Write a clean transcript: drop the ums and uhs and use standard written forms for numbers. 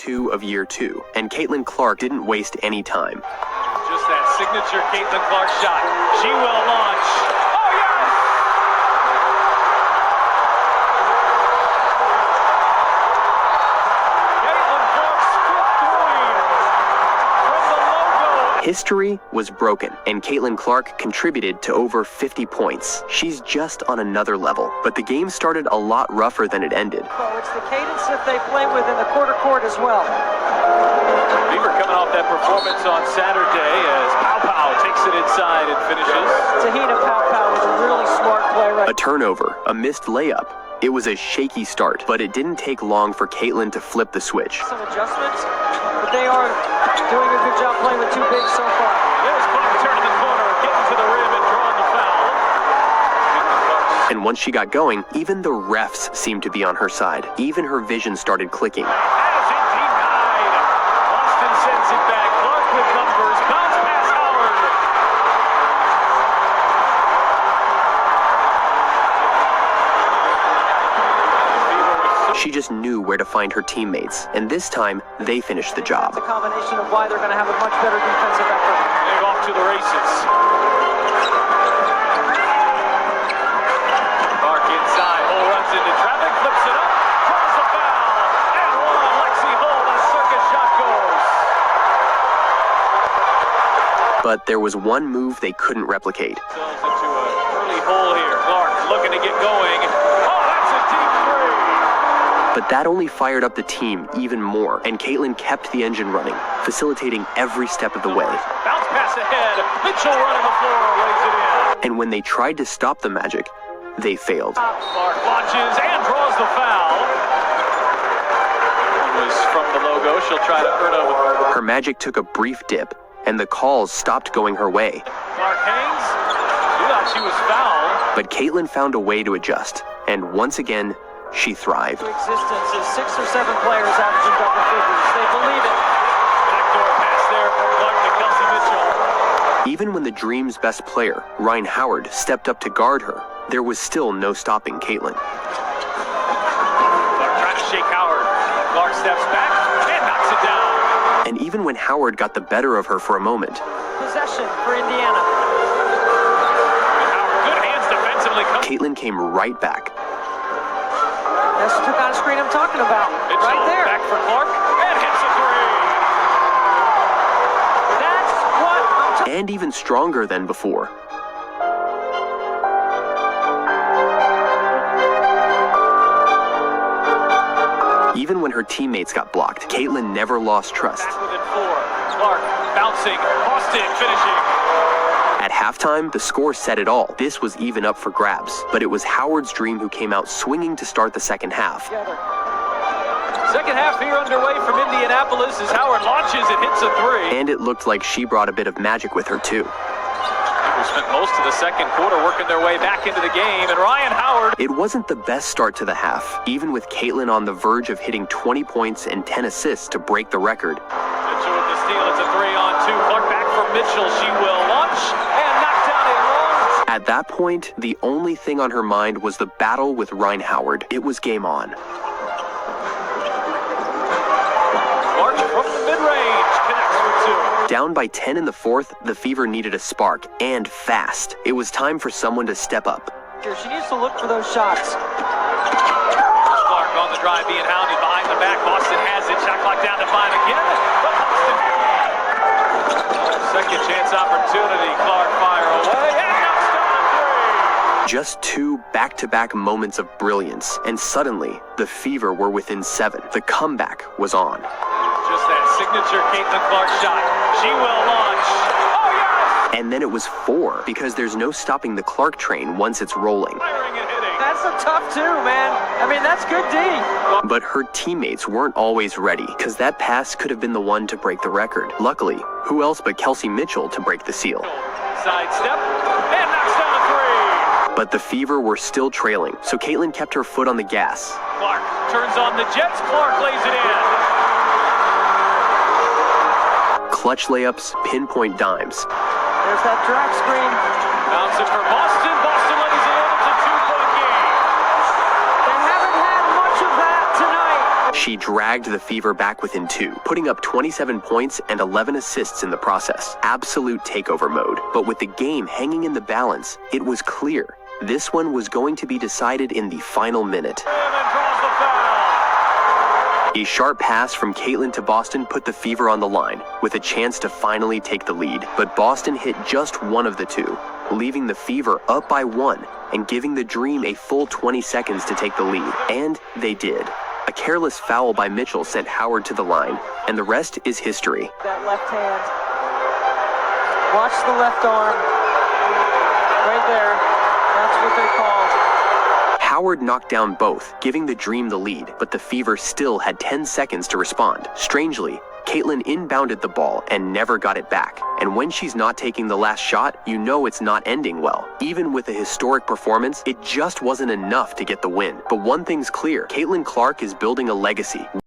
2 of year 2, and Caitlin Clark didn't waste any time. Just that signature Caitlin Clark shot. She will launch. Oh, yes! Caitlin Clark's fifth three from the logo. History was broken, and Caitlin Clark contributed to over 50 points. She's just on another level, but the game started a lot rougher than it ended. Oh, it's the cadence that they play with in the quarter court as well. Beaver coming off that performance on Saturday as Pow takes it inside and finishes. Tahina Pow with a really smart play right. A turnover, a missed layup. It was a shaky start, but it didn't take long for Caitlin to flip the switch. Some adjustments, but they are doing a good job playing with two bigs so far. There's Clark turning the corner, getting to the rim and drawing the foul. And once she got going, even the refs seemed to be on her side. Even her vision started clicking. Has it denied. Boston sends it back. Clark with numbers. Bounce pass Howard. She just knew where to find her teammates, and this time, they finished the job. It's a combination of why they're going to have a much better defensive effort. They're off to the races. Clark inside. Hull runs into traffic, flips it up, draws the foul, and one. Lexi Hull, the circus shot goes. But there was one move they couldn't replicate. Themselves into an early hole here. Clark looking to get going. Oh, that's a deep three. But that only fired up the team even more, and Caitlin kept the engine running, facilitating every step of the way. Bounce pass ahead. Mitchell running the floor, lays it in. And when they tried to stop the magic, they failed. Clark launches and draws the foul. It was from the logo. She'll try to earn a... Her magic took a brief dip, and the calls stopped going her way. Clark hangs. She thought she was fouled. But Caitlin found a way to adjust, and once again, she thrived. To existence is 6 or 7 players averaging double figures. They believe it. Backdoor pass there from Clark to Kelsey Mitchell. Even when the Dream's best player, Ryan Howard, stepped up to guard her, there was still no stopping Caitlin. Clark trying to shake Howard. Clark steps back and knocks it down. And even when Howard got the better of her for a moment, Possession for Indiana. And Howard, good hands defensively. Caitlin came right back. That's the kind of screen I'm talking about. Mitchell Right there. back for Clark and hits a three. That's what I'm talking And even stronger than before. Even when her teammates got blocked, Caitlin never lost trust. Back within 4. Clark bouncing. Austin finishing. At halftime, the score said it all. This was even up for grabs. But it was Howard's Dream who came out swinging to start the second half. together. Second half here underway from Indianapolis as Howard launches and hits a three. And it looked like she brought a bit of magic with her too. People spent most of the second quarter working their way back into the game, and Ryan Howard. It wasn't the best start to the half, even with Caitlin on the verge of hitting 20 points and 10 assists to break the record. Mitchell with the steal. It's a 3-on-2. Clark back for Mitchell. She will launch and knock down a long. At that point, the only thing on her mind was the battle with Ryan Howard. It was game on. Clark from the mid-range connects for 2. Down by 10 in the fourth, the Fever needed a spark, and fast. It was time for someone to step up. She needs to look for those shots. Clark on the drive being hounded behind the back. Boston has it. Shot clock down to 5 again. But Boston. Second chance opportunity. Clark fire away. And knocks down a 3. Just 2 back-to-back moments of brilliance, and suddenly, the Fever were within 7. The comeback was on. Just that signature Caitlin Clark shot. She will launch. Oh, yes! And then it was 4, because there's no stopping the Clark train once it's rolling. Firing and hitting. That's a tough 2, man. I mean, that's good D. But her teammates weren't always ready, because that pass could have been the one to break the record. Luckily, who else but Kelsey Mitchell to break the seal? Side step and knocks down a 3. But the Fever were still trailing, so Caitlin kept her foot on the gas. Clark turns on the Jets. Clark lays it in. Clutch layups, pinpoint dimes. There's that drag screen. Bounce it for Boston. Boston lays it in. It's a 2-point game. They haven't had much of that tonight. She dragged the Fever back within 2, putting up 27 points and 11 assists in the process. Absolute takeover mode. But with the game hanging in the balance, it was clear this one was going to be decided in the final minute. A sharp pass from Caitlin to Boston put the Fever on the line, with a chance to finally take the lead. But Boston hit just one of the two, leaving the Fever up by 1 and giving the Dream a full 20 seconds to take the lead. And they did. A careless foul by Mitchell sent Howard to the line, and the rest is history. That left hand. Watch the left arm. Right there. That's what they called. Howard knocked down both, giving the Dream the lead, but the Fever still had 10 seconds to respond. Strangely, Caitlin inbounded the ball and never got it back. And when she's not taking the last shot, you know it's not ending well. Even with a historic performance, it just wasn't enough to get the win. But one thing's clear, Caitlin Clark is building a legacy.